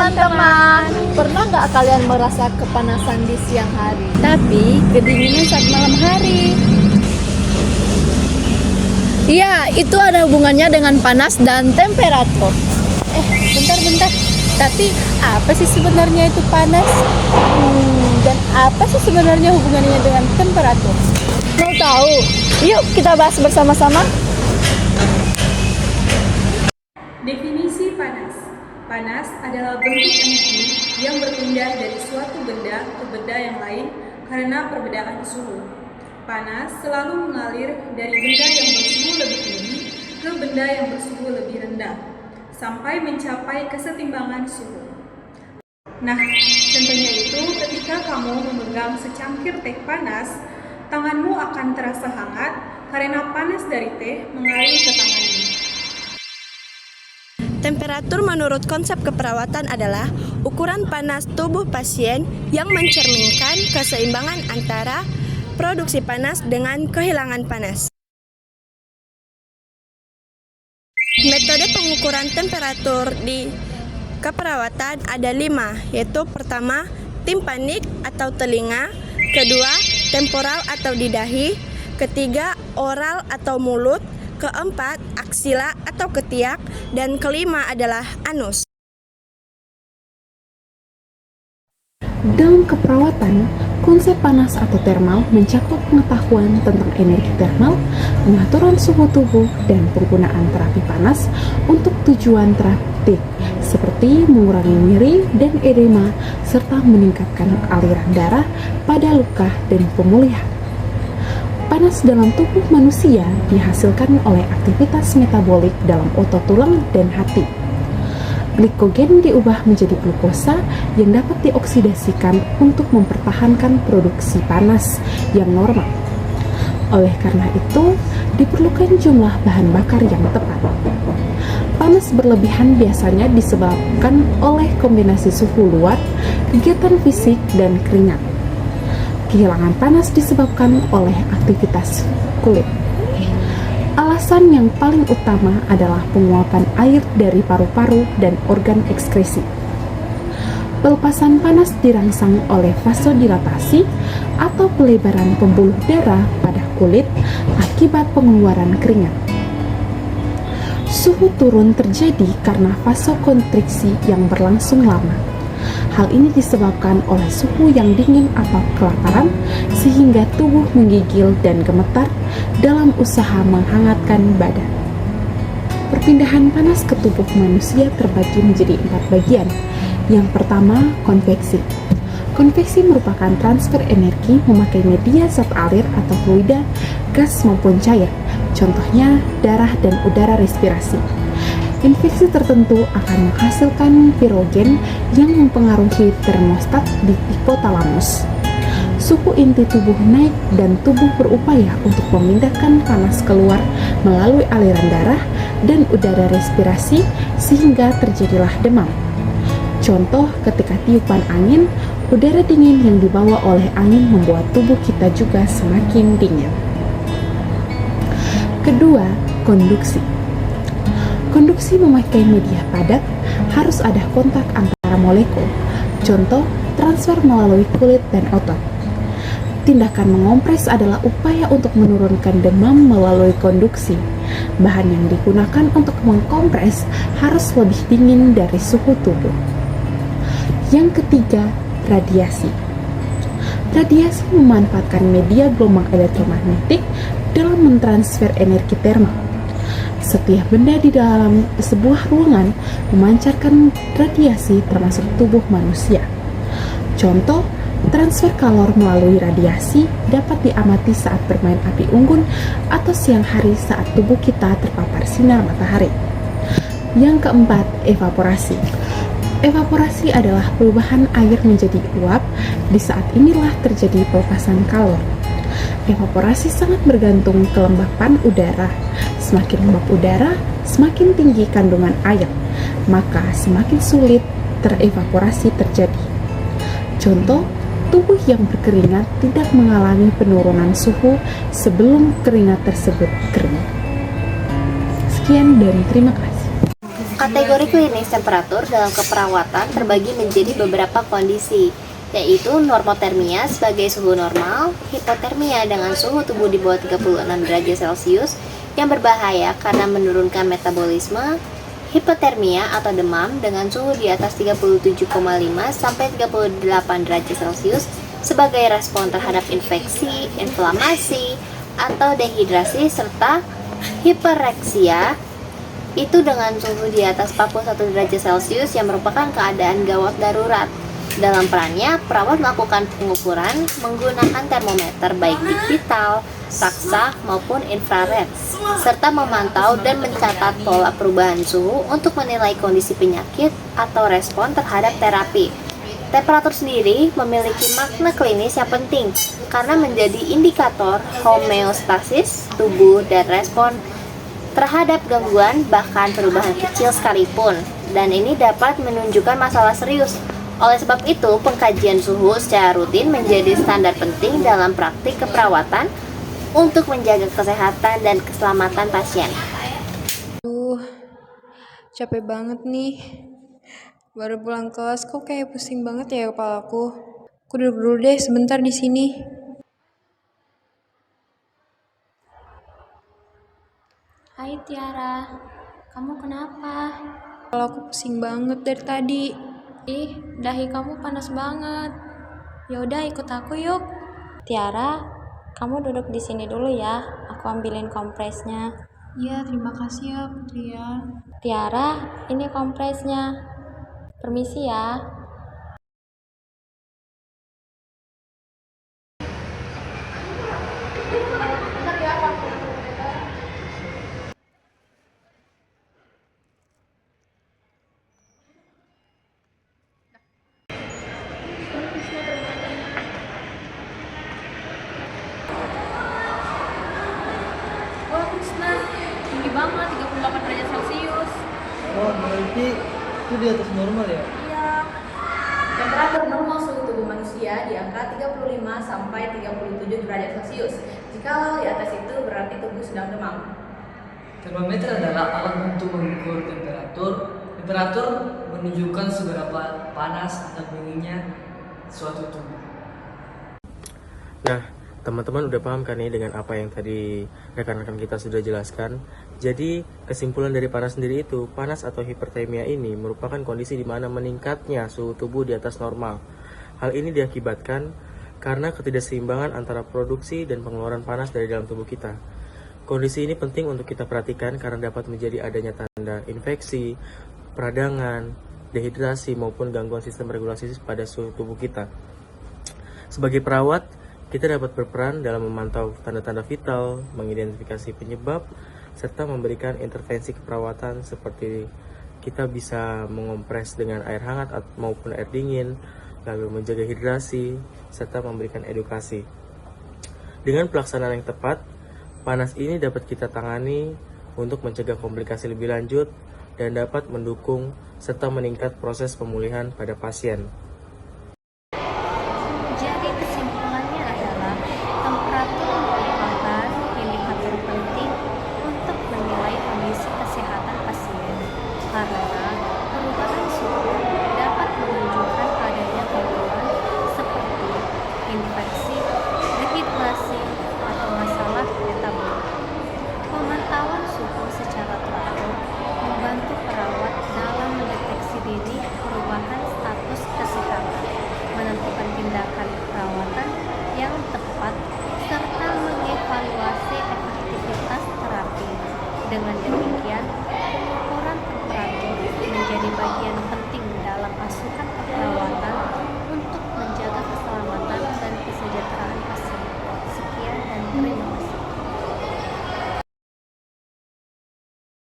teman-teman. Pernah nggak kalian merasa kepanasan di siang hari, tapi kedinginan saat malam hari? Iya, itu ada hubungannya dengan panas dan temperatur. Bentar. Tapi apa sih sebenarnya itu panas? Dan apa sih sebenarnya hubungannya dengan temperatur? Mau tahu? Yuk kita bahas bersama-sama. Definisi panas. Panas adalah bentuk energi yang berpindah dari suatu benda ke benda yang lain karena perbedaan suhu. Panas selalu mengalir dari benda yang bersuhu lebih tinggi ke benda yang bersuhu lebih rendah, sampai mencapai kesetimbangan suhu. Nah, contohnya itu ketika kamu memegang secangkir teh panas, tanganmu akan terasa hangat karena panas dari teh mengalir ke tanganmu. Temperatur menurut konsep keperawatan adalah ukuran panas tubuh pasien yang mencerminkan keseimbangan antara produksi panas dengan kehilangan panas. Metode pengukuran temperatur di keperawatan ada 5, yaitu pertama, timpanik atau telinga, kedua, temporal atau di dahi, ketiga, oral atau mulut, keempat, aksila atau ketiak, dan kelima adalah anus. Dalam keperawatan, konsep panas atau thermal mencakup pengetahuan tentang energi thermal, pengaturan suhu tubuh, dan penggunaan terapi panas untuk tujuan terapeutik seperti mengurangi nyeri dan edema serta meningkatkan aliran darah pada luka dan pemulihan. Panas dalam tubuh manusia dihasilkan oleh aktivitas metabolik dalam otot tulang dan hati. Glikogen diubah menjadi glukosa yang dapat dioksidasikan untuk mempertahankan produksi panas yang normal. Oleh karena itu, diperlukan jumlah bahan bakar yang tepat. Panas berlebihan biasanya disebabkan oleh kombinasi suhu luar, kegiatan fisik, dan keringat. Kehilangan panas disebabkan oleh aktivitas kulit. Alasan yang paling utama adalah penguapan air dari paru-paru dan organ ekskresi. Pelepasan panas dirangsang oleh vasodilatasi atau pelebaran pembuluh darah pada kulit akibat pengeluaran keringat. Suhu turun terjadi karena vasokonstriksi yang berlangsung lama. Hal ini disebabkan oleh suhu yang dingin atau kelaparan, sehingga tubuh menggigil dan gemetar dalam usaha menghangatkan badan. Perpindahan panas ke tubuh manusia terbagi menjadi 4 bagian. Yang pertama, konveksi. Konveksi merupakan transfer energi memakai media zat air atau fluida, gas maupun cair, contohnya darah dan udara respirasi. Infeksi tertentu akan menghasilkan pirogen yang mempengaruhi termostat di hipotalamus. Suhu inti tubuh naik dan tubuh berupaya untuk memindahkan panas keluar melalui aliran darah dan udara respirasi sehingga terjadilah demam. Contoh, ketika tiupan angin, udara dingin yang dibawa oleh angin membuat tubuh kita juga semakin dingin. Kedua, konduksi. Konduksi memakai media padat, harus ada kontak antara molekul. Contoh, transfer melalui kulit dan otot. Tindakan mengompres adalah upaya untuk menurunkan demam melalui konduksi. Bahan yang digunakan untuk mengkompres harus lebih dingin dari suhu tubuh. Yang ketiga, radiasi. Radiasi memanfaatkan media gelombang elektromagnetik dalam mentransfer energi thermal. Setiap benda di dalam sebuah ruangan memancarkan radiasi termasuk tubuh manusia. Contoh, transfer kalor melalui radiasi dapat diamati saat bermain api unggun atau siang hari saat tubuh kita terpapar sinar matahari. Yang keempat, evaporasi. Evaporasi adalah perubahan air menjadi uap. Di saat inilah terjadi pelepasan kalor. Evaporasi sangat bergantung kelembapan udara. Semakin lembab udara, semakin tinggi kandungan air, maka semakin sulit terevaporasi terjadi. Contoh, tubuh yang berkeringat tidak mengalami penurunan suhu sebelum keringat tersebut kering. Sekian dan terima kasih. Kategori klinis temperatur dalam keperawatan terbagi menjadi beberapa kondisi, yaitu normotermia sebagai suhu normal, hipotermia dengan suhu tubuh di bawah 36 derajat Celcius yang berbahaya karena menurunkan metabolisme, hipotermia atau demam dengan suhu di atas 37,5 sampai 38 derajat Celcius sebagai respon terhadap infeksi, inflamasi, atau dehidrasi, serta hipereksia itu dengan suhu di atas 41 derajat Celcius yang merupakan keadaan gawat darurat. Dalam perannya, perawat melakukan pengukuran menggunakan termometer baik digital, raksa maupun infrared, serta memantau dan mencatat pola perubahan suhu untuk menilai kondisi penyakit atau respon terhadap terapi. Temperatur sendiri memiliki makna klinis yang penting karena menjadi indikator homeostasis tubuh dan respon terhadap gangguan bahkan perubahan kecil sekalipun, dan ini dapat menunjukkan masalah serius. Oleh sebab itu, pengkajian suhu secara rutin menjadi standar penting dalam praktik keperawatan untuk menjaga kesehatan dan keselamatan pasien. Capek banget nih. Baru pulang kelas kok kayak pusing banget ya kepalaku. Aku duduk dulu deh sebentar di sini. Hai Tiara, kamu kenapa? Kalau aku pusing banget dari tadi. Ih, dahi kamu panas banget. Yaudah ikut aku yuk. Tiara, kamu duduk di sini dulu ya. Aku ambilin kompresnya. Iya, terima kasih ya Putri ya. Tiara, ini kompresnya. Permisi ya. Wah, Krisna, tinggi banget, 38 derajat Celcius. Oh, berarti itu di atas normal ya? Iya. Temperatur normal suhu tubuh manusia di angka 35 sampai 37 derajat Celcius. Jikalau di atas itu berarti tubuh sedang demam. Termometer adalah alat untuk mengukur temperatur. Temperatur menunjukkan seberapa panas atau dinginnya suatu tubuh. Nah, teman-teman udah paham kan nih dengan apa yang tadi rekan-rekan kita sudah jelaskan. Jadi, kesimpulan dari panas sendiri itu, panas atau hipertermia ini merupakan kondisi di mana meningkatnya suhu tubuh di atas normal. Hal ini diakibatkan karena ketidakseimbangan antara produksi dan pengeluaran panas dari dalam tubuh kita. Kondisi ini penting untuk kita perhatikan karena dapat menjadi adanya tanda infeksi, peradangan, dehidrasi maupun gangguan sistem regulasi pada suhu tubuh kita. Sebagai perawat, kita dapat berperan dalam memantau tanda-tanda vital, mengidentifikasi penyebab, serta memberikan intervensi keperawatan seperti kita bisa mengompres dengan air hangat maupun air dingin, lalu menjaga hidrasi, serta memberikan edukasi. Dengan pelaksanaan yang tepat, panas ini dapat kita tangani untuk mencegah komplikasi lebih lanjut dan dapat mendukung serta meningkat proses pemulihan pada pasien.